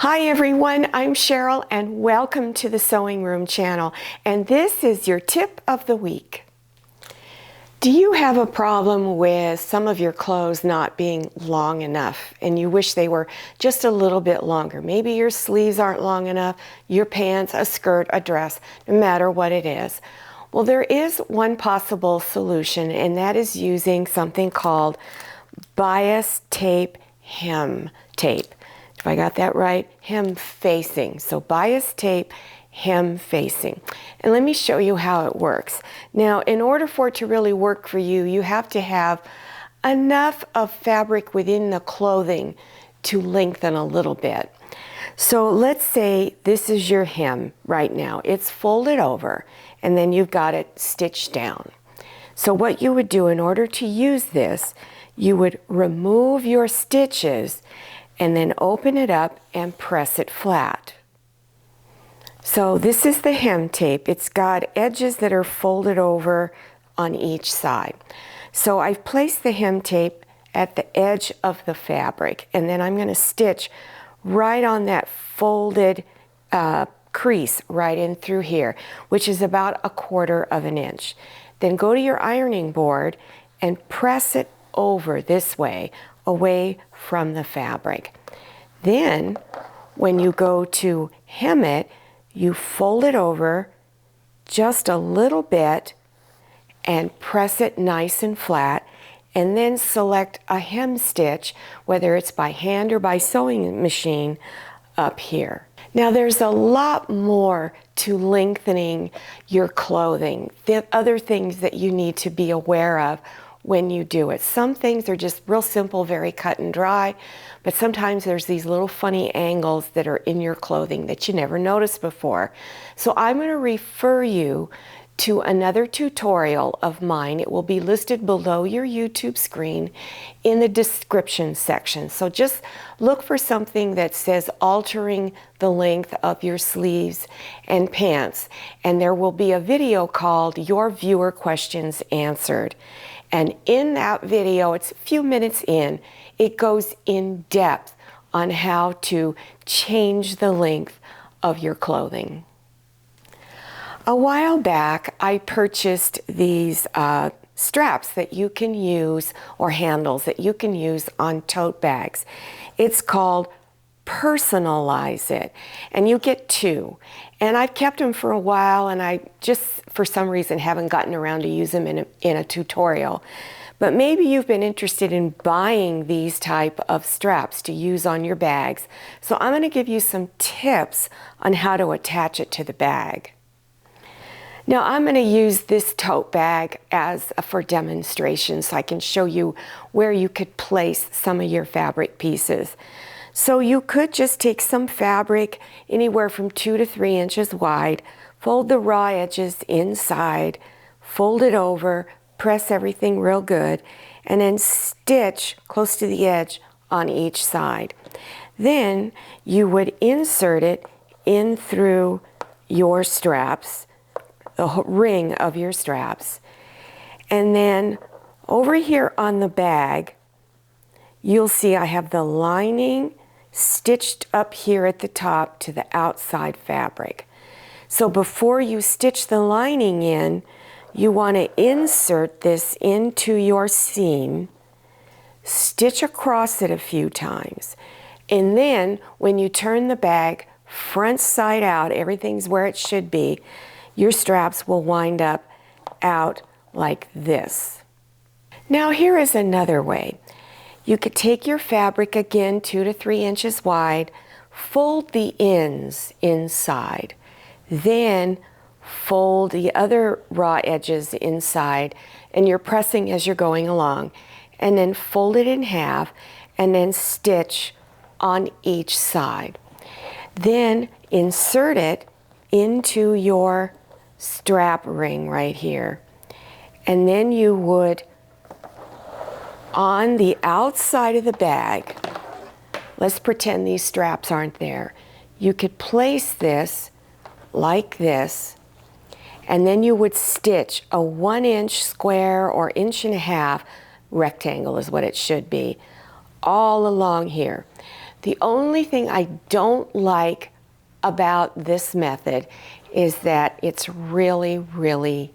Hi everyone, I'm Cheryl and welcome to the Sewing Room channel, and this is your tip of the week. Do you have a problem with some of your clothes not being long enough and you wish they were just a little bit longer? Maybe your sleeves aren't long enough, your pants, a skirt, a dress, no matter what it is. Well, there is one possible solution, and that is using something called bias tape hem tape. If I got that right, hem facing. So bias tape, hem facing. And let me show you how it works. Now, in order for it to really work for you, you have to have enough of fabric within the clothing to lengthen a little bit. So let's say this is your hem right now. It's folded over, and then you've got it stitched down. So what you would do in order to use this, you would remove your stitches and then open it up and press it flat. So this is the hem tape. It's got edges that are folded over on each side. So I've placed the hem tape at the edge of the fabric, and then I'm going to stitch right on that folded crease right in through here, which is about 1/4 of an inch. Then go to your ironing board and press it over this way, away from the fabric. Then when you go to hem it, you fold it over just a little bit and press it nice and flat, and then select a hem stitch, whether it's by hand or by sewing machine, up here. Now there's a lot more to lengthening your clothing, the other things that you need to be aware of when you do it. Some things are just real simple, very cut and dry, but sometimes there's these little funny angles that are in your clothing that you never noticed before. So I'm going to refer you to another tutorial of mine. It will be listed below your YouTube screen in the description section. So just look for something that says altering the length of your sleeves and pants, and there will be a video called Your Viewer Questions Answered. And in that video, it's a few minutes in, it goes in depth on how to change the length of your clothing. A while back, I purchased these straps that you can use, or handles that you can use on tote bags. It's called Personalize It, and you get 2. And I've kept them for a while, and I just, for some reason, haven't gotten around to use them in a tutorial. But maybe you've been interested in buying these type of straps to use on your bags. So I'm going to give you some tips on how to attach it to the bag. Now I'm going to use this tote bag for demonstration, so I can show you where you could place some of your fabric pieces. So you could just take some fabric anywhere from 2 to 3 inches wide, fold the raw edges inside, fold it over, press everything real good, and then stitch close to the edge on each side. Then you would insert it in through your straps, the ring of your straps, and then over here on the bag, you'll see I have the lining stitched up here at the top to the outside fabric. So before you stitch the lining in, you want to insert this into your seam, stitch across it a few times, and then when you turn the bag front side out, everything's where it should be, your straps will wind up out like this. Now here is another way. You could take your fabric again 2 to 3 inches wide, fold the ends inside, then fold the other raw edges inside, and you're pressing as you're going along, and then fold it in half and then stitch on each side. Then insert it into your strap ring right here, and then you would, on the outside of the bag, let's pretend these straps aren't there, you could place this like this, and then you would stitch a 1-inch square or 1.5 inch rectangle is what it should be, all along here. The only thing I don't like about this method is that it's really, really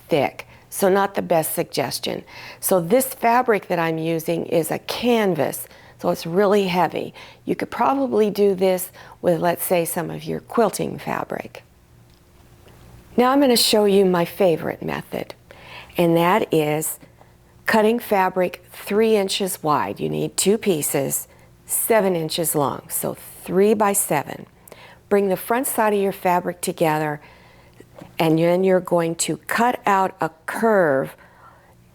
thick. So not the best suggestion. So this fabric that I'm using is a canvas, so it's really heavy. You could probably do this with, let's say, some of your quilting fabric. Now I'm going to show you my favorite method, and that is cutting fabric 3 inches wide. You need 2 pieces, 7 inches long, so 3 by 7. Bring the front side of your fabric together, and then you're going to cut out a curve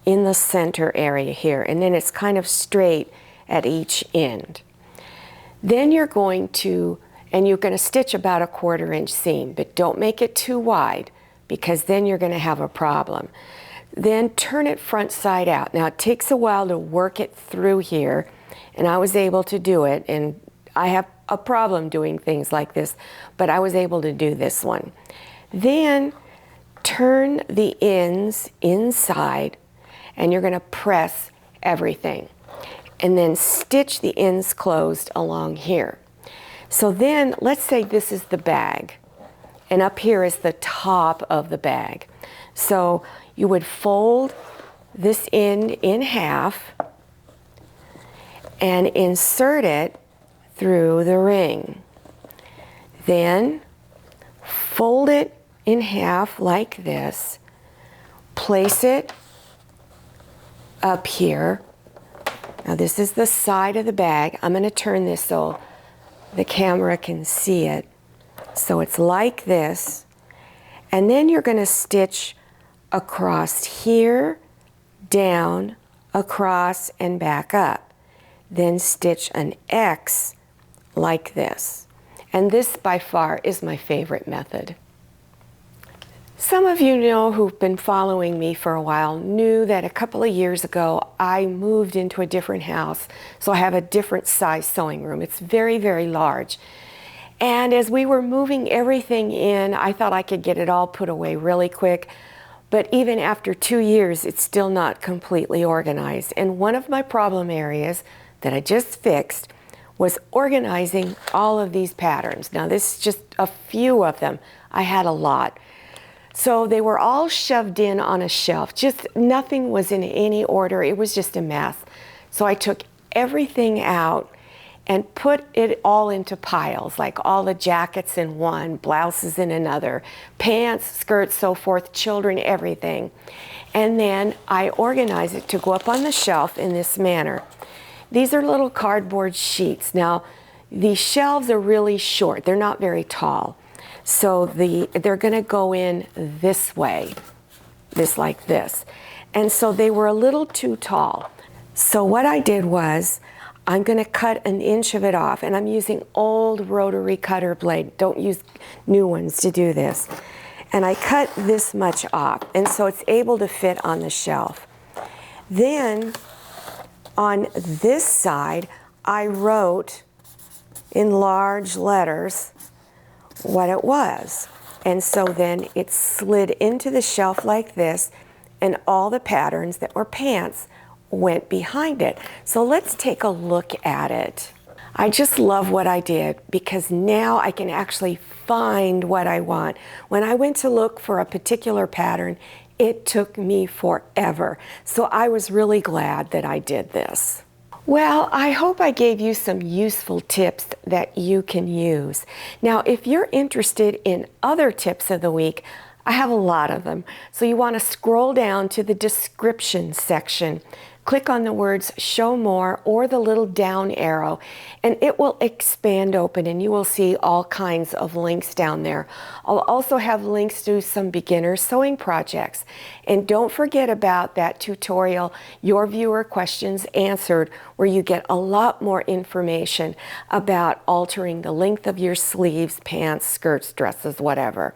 in the center area here, and then it's kind of straight at each end. Then you're going to stitch about a 1/4 inch seam, but don't make it too wide because then you're going to have a problem. Then turn it front side out. Now it takes a while to work it through here, and I was able to do it, and I have a problem doing things like this, but I was able to do this one. Then turn the ends inside, and you're going to press everything, and then stitch the ends closed along here. So then let's say this is the bag, and up here is the top of the bag. So you would fold this end in half and insert it through the ring. Then fold it in half like this, place it up here. Now this is the side of the bag. I'm going to turn this so the camera can see it. So it's like this, and then you're going to stitch across here, down, across, and back up. Then stitch an X like this. And this by far is my favorite method. Some of you know who've been following me for a while knew that a couple of years ago I moved into a different house, so I have a different size sewing room. It's very, very large. And as we were moving everything in, I thought I could get it all put away really quick. But even after 2 years, it's still not completely organized. And one of my problem areas that I just fixed was organizing all of these patterns. Now this is just a few of them. I had a lot. So they were all shoved in on a shelf. Just nothing was in any order. It was just a mess. So I took everything out and put it all into piles, like all the jackets in one, blouses in another, pants, skirts, so forth, children, everything. And then I organized it to go up on the shelf in this manner. These are little cardboard sheets. Now, these shelves are really short. They're not very tall. So they're going to go in this way, like this. And so they were a little too tall. So what I did was, I'm going to cut 1 inch of it off, and I'm using old rotary cutter blade. Don't use new ones to do this. And I cut this much off, and so it's able to fit on the shelf. Then on this side, I wrote in large letters what it was. And so then it slid into the shelf like this, and all the patterns that were pants went behind it. So let's take a look at it. I just love what I did because now I can actually find what I want. When I went to look for a particular pattern, it took me forever. So I was really glad that I did this. Well, I hope I gave you some useful tips that you can use. Now, if you're interested in other tips of the week, I have a lot of them. So you want to scroll down to the description section. Click on the words show more or the little down arrow, and it will expand open and you will see all kinds of links down there. I'll also have links to some beginner sewing projects. And don't forget about that tutorial, Your Viewer Questions Answered, where you get a lot more information about altering the length of your sleeves, pants, skirts, dresses, whatever.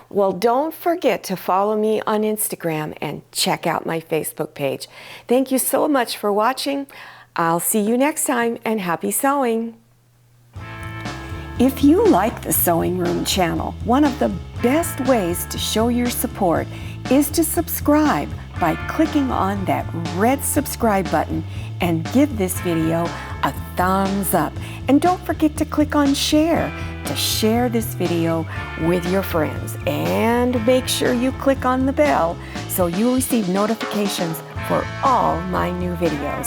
Well, don't forget to follow me on Instagram and check out my Facebook page. Thank you so much for watching. I'll see you next time, and happy sewing. If you like the Sewing Room channel, one of the best ways to show your support is to subscribe by clicking on that red subscribe button and give this video a thumbs up. And don't forget to click on share to share this video with your friends. And make sure you click on the bell so you'll receive notifications for all my new videos.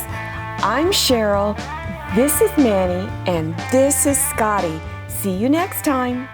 I'm Cheryl, this is Manny, and this is Scotty. See you next time.